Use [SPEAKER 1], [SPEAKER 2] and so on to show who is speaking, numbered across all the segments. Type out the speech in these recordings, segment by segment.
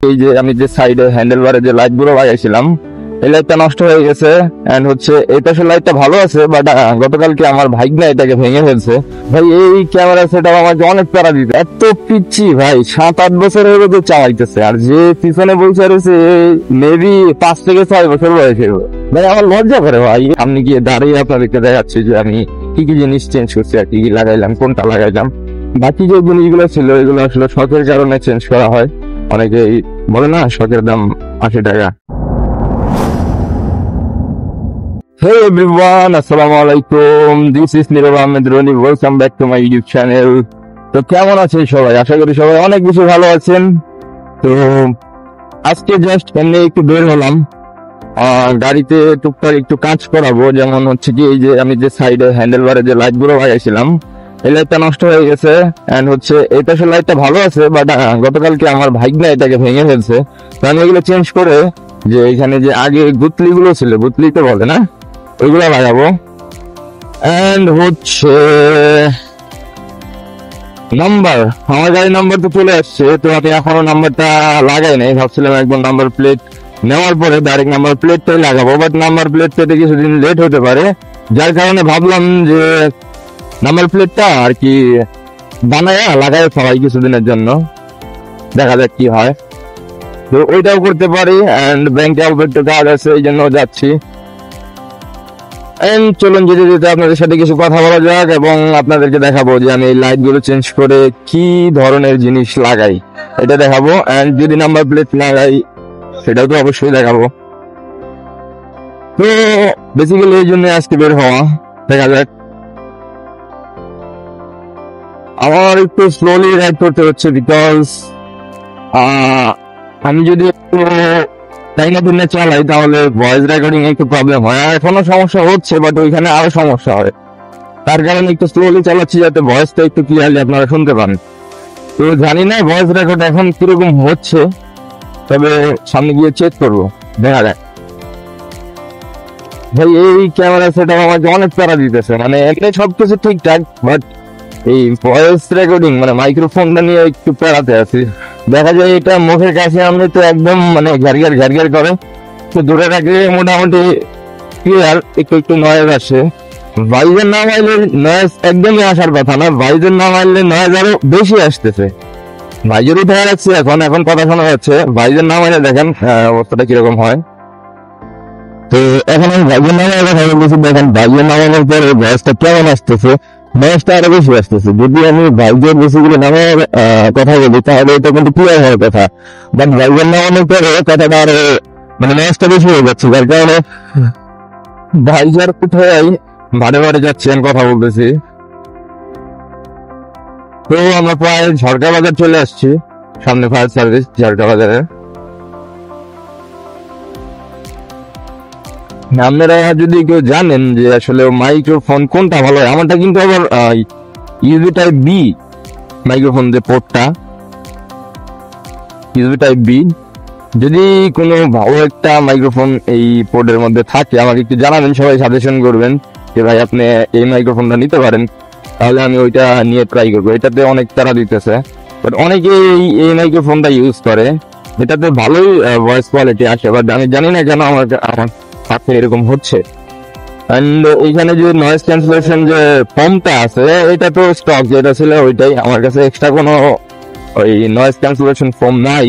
[SPEAKER 1] এই যে আমি যে সাইডে হ্যান্ডেল বারে যে লাইট গুলো লাগাইছিলাম, এই লাইটটা নষ্ট হয়ে গেছে। এন্ড হচ্ছে এই পাশের লাইটটা ভালো আছে, বাট গতকালকে আমার ভাইগনা এটাকে ভেঙে ফেলছে। ভাই এই ক্যামেরা সেটআপ আমাকে অনেক প্যারা দিতে, এত পিচ্ছি ভাই, 7-8 বছর হয়ে গেছে চালাইতেছে, আর যে পিছনে বসে রয়েছে মেবি 5 থেকে 6 বছর বয়সে। ভাই আমার লজ্জা করে ভাই, আপনি গিয়ে দাঁড়িয়ে আপনাদেরকে দেখাচ্ছি যে আমি কি কি জিনিস চেঞ্জ করছি আর কি কি লাগাইলাম, কোনটা লাগাইলাম। বাকি যে জিনিসগুলো ছিল এগুলো আসলে শখের কারণে চেঞ্জ করা হয়। অনেকেই বলে না শখের দাম 80 টাকা। Hey everyone, assalamu alaikum. This is Nirav Ahmed Roni. Welcome back to my YouTube channel. তো কেমন আছেন সবাই? আশা করি সবাই অনেক বেশি ভালো আছেন। তো আজকে জাস্ট এমনি একটু বের হলাম, গাড়িতে টুকটাক একটু কাজ করাবো। যেমন হচ্ছে কি এই যে আমি যে সাইডে হ্যান্ডেল বারে যে লাইট গুলো লাগাইছিলাম, এই লাইটটা নষ্ট হয়ে গেছে। এন্ড হচ্ছে এই পাশের লাইটটা ভালো আছে, বাট গতকালকে আমার ভাইগনা এটাকে ভেঙে ফেলছে। তো আমি এগুলো চেঞ্জ করে যে এখানে যে আগে গুতলি গুলো ছিল, গুতলি তো বলে না, ওইগুলো লাগাবো। এন্ড হচ্ছে নাম্বার, আমার গাড়ির নাম্বার তো চলে আসছে, তো আমি এখনো নাম্বারটা লাগাই নাই। ভাবছিলাম একবার নাম্বার প্লেট নেওয়ার পরে ডাইরেক্ট নাম্বার প্লেটটাই লাগাবো, বাট নাম্বার প্লেট পেতে কিছুদিন লেট হতে পারে, যার কারণে ভাবলাম যে নাম্বার প্লেটটা আর কি বানায়া লাগাই সবাই কিছুদিনের জন্য, দেখা যাক কি হয়। তো ওইটাও করতে পারি। এন্ড ব্যাংকে অল্প একটু কাজ আছে, এই জন্য যাচ্ছি। চলুন যেতে যেতে আপনাদের সাথে কিছু কথা বলা যাক এবং আপনাদেরকে দেখাবো যে আমি এই লাইট গুলো চেঞ্জ করে কি ধরনের জিনিস লাগাই, এটা দেখাবো। এন্ড যদি নাম্বার প্লেট লাগাই সেটাও তো অবশ্যই দেখাবো। তো বেসিক্যালি এই জন্য আজকে বের হওয়া, দেখা যাক। আমার একটু স্লোলি রাইড করতে হচ্ছে, বিকজ আমি যদি একটু টাইনা দিনে চালাই তাহলে ভয়েস রেকর্ডিং একটু প্রবলেম হয়। আর এখনো সমস্যা হচ্ছে, বাট ওইখানে আরো সমস্যা হয়, তার কারণে একটু স্লোলি চালাচ্ছি যাতে ভয়েসটা একটু ক্লিয়ারলি আপনারা শুনতে পান। তো জানি না ভয়েস রেকর্ড এখন কিরকম হচ্ছে, তবে সামনে গিয়ে চেক করবো, দেখা যায়। ভাই এই ক্যামেরা সেটআপ আমাকে অনেক প্যারা দিতেছে, মানে এমনি সবকিছু ঠিকঠাক, বাট এই ভয়েস রেকর্ডিং মানে মাইক্রোফোনটা নিয়ে একটু প্যারাতে আছি। দেখা যায় এটা মুখের কাছে আনলে তো একদম মানে ঘ্যারঘ্যার ঘ্যারঘ্যার করে, তো দূরে রাখলে মোটামুটি ক্লিয়ার, একটু একটু নয়েজ আসে। ভাইজের না মারলে নয়েজ একদমই আসার কথা না, ভাইজের না মারলে নয়েজ আরো বেশি আসতেছে। ভাইজের উঠে রাখছি এখন, এখন কথা শোনা যাচ্ছে। ভাইজের না মারলে দেখেন অবস্থাটা কিরকম হয়। তো এখন আমি ভাইজের নামে কথা বলছি, দেখেন ভাইজের নামানোর পরে ভয়েসটা কেমন আসতেছে, ভয়েসটা আরো বেশি আসতেছে। যদি আমি ভাইজের বেশিগুলো নামে কথা বলি তাহলে এটা কিন্তু ক্লিয়ার হওয়ার কথা, বাট ভাইজের নামানোর পরে কথাটা আরো মানে নয়েজটা বেশি হয়ে যাচ্ছে, যার কারণে ভাইজার উঠে বারে বারে যাচ্ছি আমি কথা বলতেছি। তো আমরা প্রায় ঝড়কা বাজার চলে আসছি, সামনে ফায়ার সার্ভিস ঝড়কা বাজারে। আপনারা যদি কেউ জানেন যে আসলে মাইক্রোফোন কোনটা ভালো হয়, আমারটা কিন্তু আবার ইউএসবি টাইপ বি মাইক্রোফোন, যে পোর্টটা ইউএসবি টাইপ বি। যদি কোনো ভালো একটা মাইক্রোফোন এই পোর্টের মধ্যে থাকে আমাকে একটু জানাবেন, সবাই সাজেশন করবেন যে ভাই আপনি এই মাইক্রোফোনটা নিতে পারেন, তাহলে আমি ওইটা নিয়ে ট্রাই করবো। এটাতে অনেক তারা দিতেছে, বাট অনেকে এই মাইক্রোফোনটা ইউজ করে, এটাতে ভালোই ভয়েস কোয়ালিটি আসে, বাট আমি জানি না কেন আমার সাথে এরকম হচ্ছে। এন্ড এইখানে যে নয়েজ ক্যান্সেলেশন যে ফোমটা আছে, এটা তো স্টক যেটা ছিল ওইটাই, আমার কাছে এক্সট্রা কোনো ওই নয়েজ ক্যান্সেলেশন ফোম নাই।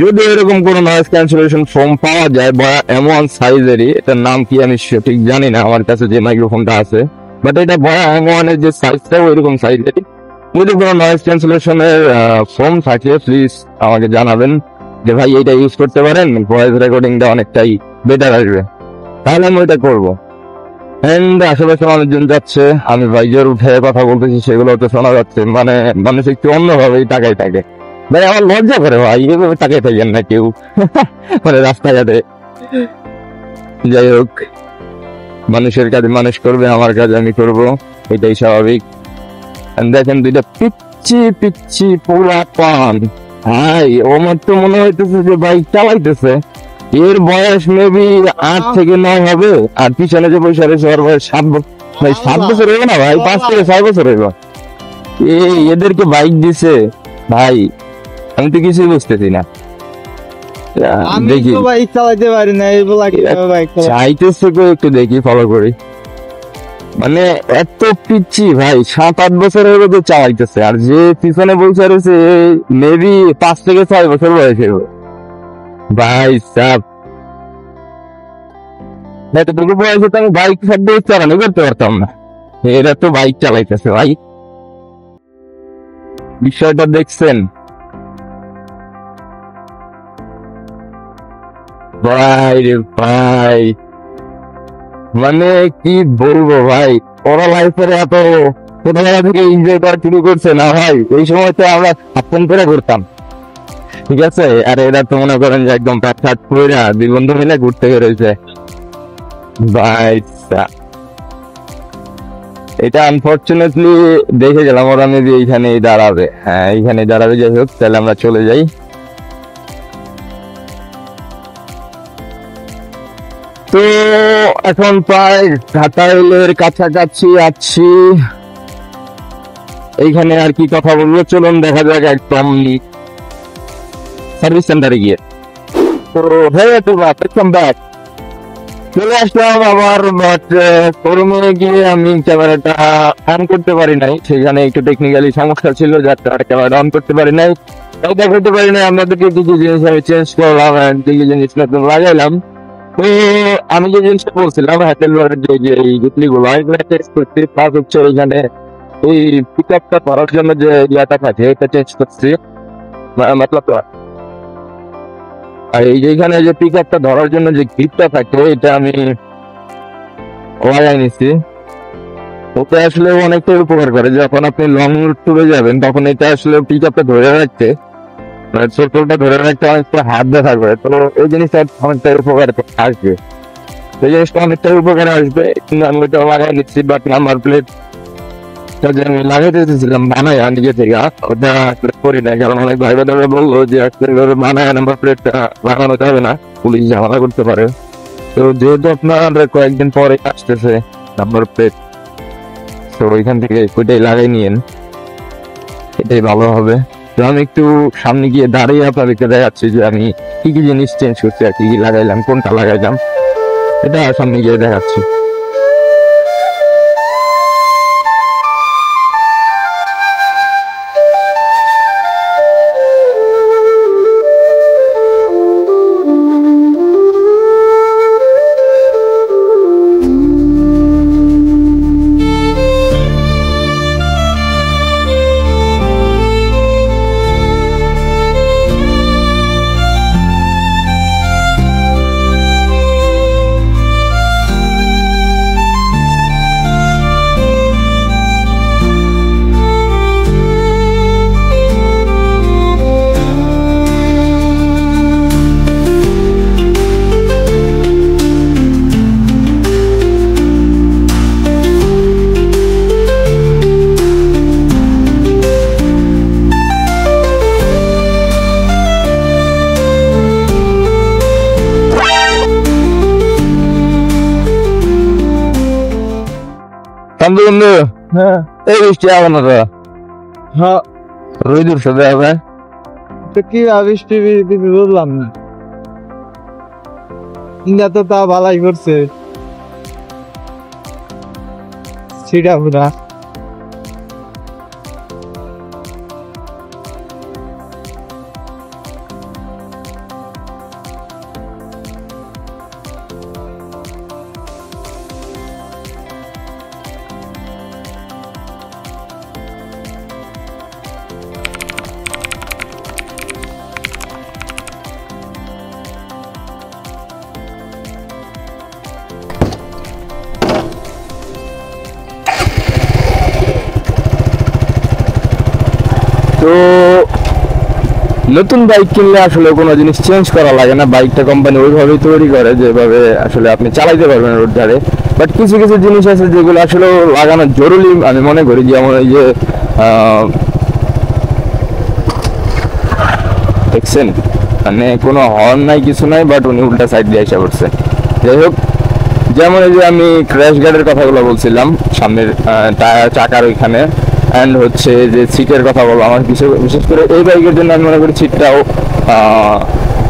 [SPEAKER 1] যদি এরকম কোনো নয়েজ ক্যান্সেলেশন ফোম পাওয়া যায় বা এমন সাইজেরই, এটার নাম কি আমি ঠিক জানি না, আমার কাছে যে মাইক্রোফোনটা আছে, বাট এটা এমনের যে সাইজটাও এরকম সাইজেরই, যদি কোনো নয়েজ ক্যান্সেলেশনের ফোম থাকে প্লিজ আমাকে জানাবেন যে ভাই এইটা ইউজ করতে পারেন, ভয়েস রেকর্ডিংটা অনেকটাই বেটার আসবে, তাহলে আমি ওইটা করবো। এন্ড আশেপাশে মানুষজন যাচ্ছে, আমি ভাইজের উঠে কথা বলতেছি, সেগুলো তো শোনা যাচ্ছে, মানে মানুষ একটু অন্যভাবেই তাকাই থাকে। ভাই আমার লজ্জা করে ভাই, এভাবে তাকাই থাকেন না কেউ মানে রাস্তাঘাটে। যাই হোক, মানুষের কাজে মানুষ করবে, আমার কাজ আমি করবো, এটাই স্বাভাবিক। দেখেন দুইটা পিচ্ছি পিচ্ছি পোলা পান, ভাই আমার তো মনে হইতেছে যে বাইক চালাইতেছে, এর বয়স মেবি 8 থেকে 9 হবে, আর পিছনে যে বসে রয়েছে ওর বয়স 7 বছর। ভাই 7 বছর হইবে না ভাই, 5 থেকে 6 বছর হইব। এদেরকে বাইক দিছে ভাই, আমি তো কিছুই বুঝতেছি না।
[SPEAKER 2] আমি
[SPEAKER 1] দেখি
[SPEAKER 2] তো বাইক চালাতে পারি না, এইগুলা কিভাবে বাইক চালাবো?
[SPEAKER 1] চাইতেছে কেউ একটু দেখি ফলো করি। মানে এত পিচ্ছি ভাই, 7-8 বছর হয়ে গেছে চালাইতেছে, আর যে পিছনে বসে রয়েছে মেবি 5 থেকে 6 বছর বয়সে ভাই সাব। এতটুকু বয়সে তো আমি বাইক সাথে চালানো করতে পারতাম না, এরা তো বাইক চালাইতেছে ভাই। বিষয়টা দেখছেন ভাই রে ভাই, মানে কি বলবো ভাই, ওরা লাইফের এত ছোটবেলা থেকে এনজয় করা শুরু করছে না ভাই, এই সময় তো আমরা আপন করে করতাম, ঠিক আছে। আর এরা তো মনে করেন যে একদম প্যাট ফ্যাট করে 2 বন্ধু মিলে ঘুরতে বেরোইছে ভাই সাব। এটা আনফরচুনেটলি দেখে গেলাম ওরা মেবি এইখানেই দাঁড়াবে, হ্যাঁ এইখানেই দাঁড়াবে। যাই হোক, তাহলে আমরা চলে যাই। তো এখন প্রায় ঘাটাইলের কাছাকাছি আছি, এইখানে আর কি কথা বলবো, চলুন দেখা যাক একদম সার্ভিস সেন্টারে গিয়ে। তো হ্যাঁ তোমরা ওয়েলকাম ব্যাক, চলে আসলাম আবার, বাট শোরুমে গিয়ে আমি ক্যামেরাটা অন করতে পারি নাই, সেখানে একটু টেকনিক্যালি সমস্যা ছিল, যার কারণে ক্যামেরাটা অন করতে পারি নাই, তাই দেখাতে পারি নাই আপনাদেরকে। কিছু জিনিস আমি চেঞ্জ করলাম, কিছু জিনিস নতুন লাগাইলাম। তো আমি যে জিনিসটা বলছিলাম হ্যান্ডেলবারের যে এই গুটলিগুলো এগুলো চেঞ্জ করছি, প্লাস হচ্ছে ওইখানে এই পিক আপটা ধরার জন্য যে ইয়াটা থাকে এটা চেঞ্জ করছি, মতলব। আর এই যে এখানে যে পিক আপটা ধরার জন্য যে গ্রিপটা থাকে এটা আমি লাগাই নিছি। ওটা আসলে অনেকটাই উপকার করে, যখন আপনি লং ট্যুরে যাবেন তখন এটা আসলে পিক আপটা ধরে রাখতে, ছোটটা ধরে রাখতে অনেকটা হাত ব্যথা করে। তো এই জিনিসটা অনেকটাই উপকার আসবে, এই জিনিসটা অনেকটাই উপকার আসবে, কিন্তু আমি ওটা লাগাই নিচ্ছি। বাট নাম্বার প্লেট যে আমি লাগাইতে চেয়েছিলাম বানায় নিজে থেকে, ওটা করি না, কারণ অনেক ভাই বোনেরা বললো যে এভাবে বানায় নাম্বার প্লেটটা লাগানো যাবে না, পুলিশ ঝামেলা করতে পারে। তো যেহেতু আপনার কয়েকদিন পরে আসতেছে নাম্বার প্লেট, তো ওইখান থেকে ওইটাই লাগাই নিয়েন, এটাই ভালো হবে। তো আমি একটু সামনে গিয়ে দাঁড়িয়ে আপনাদেরকে দেখাচ্ছি যে আমি কি কি জিনিস চেঞ্জ করছি আর কি কি লাগাইলাম, কোনটা লাগাইলাম, এটা সামনে গিয়ে দেখাচ্ছি। বন্ধু
[SPEAKER 2] হ্যাঁ
[SPEAKER 1] এই বৃষ্টি হবে না তো,
[SPEAKER 2] হ্যাঁ,
[SPEAKER 1] রোদ উঠছে হবে।
[SPEAKER 2] তো কি ভাবিস টিভি কিছু বুঝলাম না, ইন্দা তো তা ভালাই করছে সিটা পুরা।
[SPEAKER 1] তো নতুন বাইক কিনলে আসলে কোনো জিনিস চেঞ্জ করা লাগে না, বাইকটা কোম্পানি ওইভাবেই তৈরি করে যেভাবে আসলে আপনি চালাইতে পারবেন রোড ধারে। বাট কিছু কিছু জিনিস আছে যেগুলো আসলে লাগানো জরুরি আমি মনে করি, যেমন এই যে দেখছেন মানে কোনো হর্ন নাই কিছু নাই, বাট উনি উল্টা সাইড দিয়ে এসে পড়ছে। যাই হোক, যেমন এই যে আমি ক্র্যাশ গার্ডের কথাগুলো বলছিলাম, সামনের টায়ার চাকার ওইখানে, অ্যান্ড হচ্ছে যে সিটের কথা বলবো, আমার বিশেষ করে এই বাইকের জন্য আমি মনে করি সিটটাও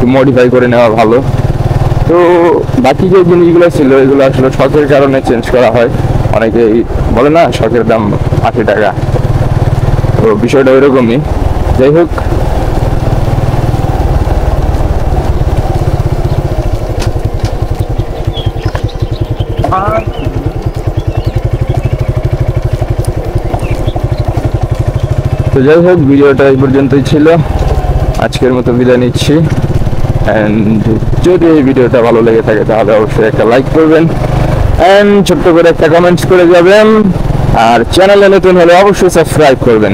[SPEAKER 1] একটু মডিফাই করে নেওয়া ভালো। তো বাকি যে জিনিসগুলো ছিল এগুলো আসলে শখের কারণে চেঞ্জ করা হয়। অনেকেই বলে না শখের দাম 80 টাকা, তো বিষয়টা ওইরকমই। যাই হোক, ভিডিওটা এই পর্যন্তই ছিল। আজকের মতো বিদায় নিচ্ছি। অ্যান্ড যদি এই ভিডিওটা ভালো লেগে থাকে তাহলে অবশ্যই একটা লাইক করবেন অ্যান্ড ছোট্ট করে একটা কমেন্টস করে যাবেন। আর চ্যানেলে নতুন হলে অবশ্যই সাবস্ক্রাইব করবেন।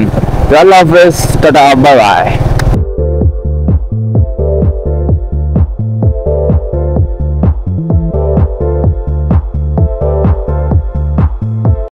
[SPEAKER 1] আল্লাহ হাফেজ, টাটা, বাই বাই।